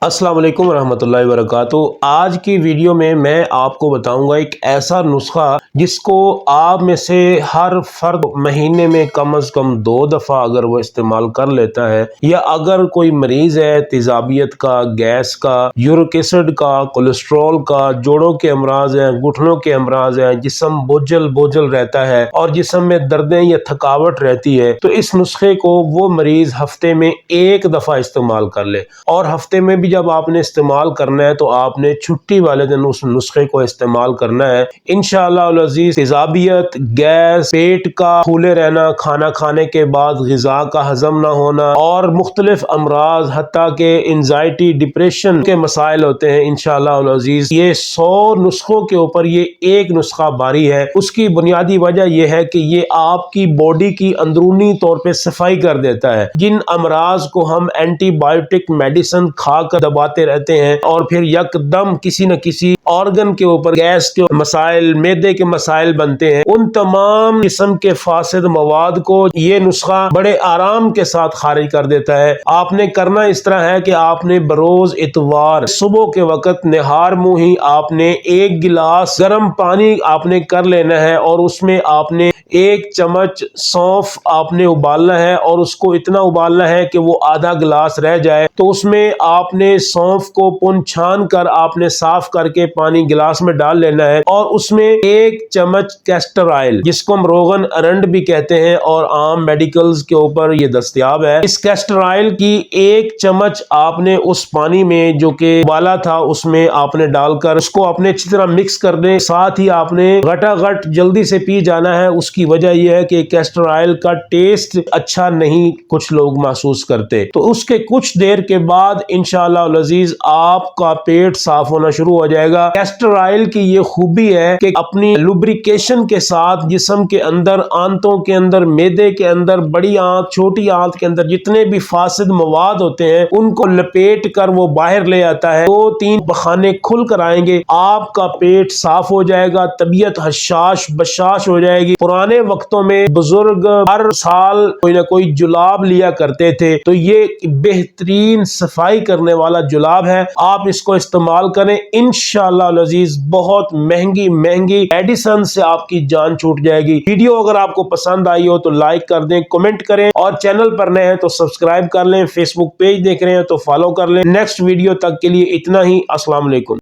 السلام علیکم ورحمۃ اللہ وبرکاتہ۔ آج کی ویڈیو میں آپ کو بتاؤں گا ایک ایسا نسخہ جس کو آپ میں سے ہر فرد مہینے میں کم از کم 2 دفعہ اگر وہ استعمال کر لیتا ہے، یا اگر کوئی مریض ہے تیزابیت کا، گیس کا، یورک ایسڈ کا، کولیسٹرول کا، جوڑوں کے امراض ہیں، گھٹنوں کے امراض ہیں، جسم بوجھل رہتا ہے اور جسم میں دردیں یا تھکاوٹ رہتی ہے، تو اس نسخے کو وہ مریض ہفتے میں 1 دفعہ استعمال کر لے۔ اور ہفتے میں بھی جب آپ نے استعمال کرنا ہے تو آپ نے چھٹی والے دن اس نسخے کو استعمال کرنا ہے۔ انشاءاللہ العزیز تیزابیت، گیس، پیٹ کا پھولے رہنا، کھانا کھانے کے بعد غذا کا ہضم نہ ہونا اور مختلف امراض حتیٰ کہ انزائٹی، ڈپریشن کے مسائل ہوتے ہیں، انشاءاللہ العزیز یہ 100 نسخوں کے اوپر یہ ایک نسخہ باری ہے۔ اس کی بنیادی وجہ یہ ہے کہ یہ آپ کی باڈی کی اندرونی طور پہ صفائی کر دیتا ہے۔ جن امراض کو ہم اینٹی بائیوٹک میڈیسن کھا کر دباتے رہتے ہیں اور پھر یکدم کسی نہ کسی آرگن کے اوپر گیس کے مسائل، معدے کے مسائل بنتے ہیں، ان تمام جسم کے فاسد مواد کو یہ نسخہ بڑے آرام کے ساتھ خارج کر دیتا ہے۔ آپ نے کرنا اس طرح ہے کہ آپ نے بروز اتوار صبح کے وقت نہار منہ ہی آپ نے 1 گلاس گرم پانی آپ نے کر لینا ہے، اور اس میں آپ نے 1 چمچ سونف آپ نے ابالنا ہے، اور اس کو اتنا ابالنا ہے کہ وہ آدھا گلاس رہ جائے۔ تو اس میں آپ نے سونف کو پن چھان کر آپ نے صاف کر کے پانی گلاس میں ڈال لینا ہے، اور اس میں 1 چمچ کیسٹر آئل جس کو ہم روغن ارنڈ بھی کہتے ہیں اور عام میڈیکلز کے اوپر یہ دستیاب ہے، اس کیسٹر آئل کی 1 چمچ آپ نے اس پانی میں جو کہ ابالا تھا اس میں آپ نے ڈال کر اس کو اپنے اچھی طرح مکس کر دیں۔ ساتھ ہی آپ نے گھٹا گھٹ جلدی سے پی جانا ہے۔ اس کی وجہ یہ ہے کہ کیسٹر آئل کا ٹیسٹ اچھا نہیں کچھ لوگ محسوس کرتے، تو اس کے کچھ دیر کے بعد انشاءاللہ العزیز آپ کا پیٹ صاف ہونا شروع ہو جائے گا۔ کیسٹر آئل کی یہ خوبی ہے کہ اپنی لوبریکیشن کے ساتھ جسم کے اندر، آنتوں کے اندر، معدے کے اندر، بڑی آنت، چھوٹی آنت کے اندر جتنے بھی فاسد مواد ہوتے ہیں ان کو لپیٹ کر وہ باہر لے آتا ہے۔ 2-3 بخانے کھل کر آئیں گے، آپ کا پیٹ صاف ہو جائے گا، طبیعت حشاش بشاش ہو جائے گی۔ پرانے وقتوں میں بزرگ ہر سال کوئی نہ کوئی جلاب لیا کرتے تھے، تو یہ بہترین صفائی کرنے والا جلاب ہے، آپ اس کو استعمال کریں، انشاءاللہ العزیز بہت مہنگی میڈیسن سے آپ کی جان چھوٹ جائے گی۔ ویڈیو اگر آپ کو پسند آئی ہو تو لائک کر دیں، کمنٹ کریں، اور چینل پر نئے ہیں تو سبسکرائب کر لیں، فیس بک پیج دیکھ رہے ہیں تو فالو کر لیں۔ نیکسٹ ویڈیو تک کے لیے اتنا ہی، السلام علیکم۔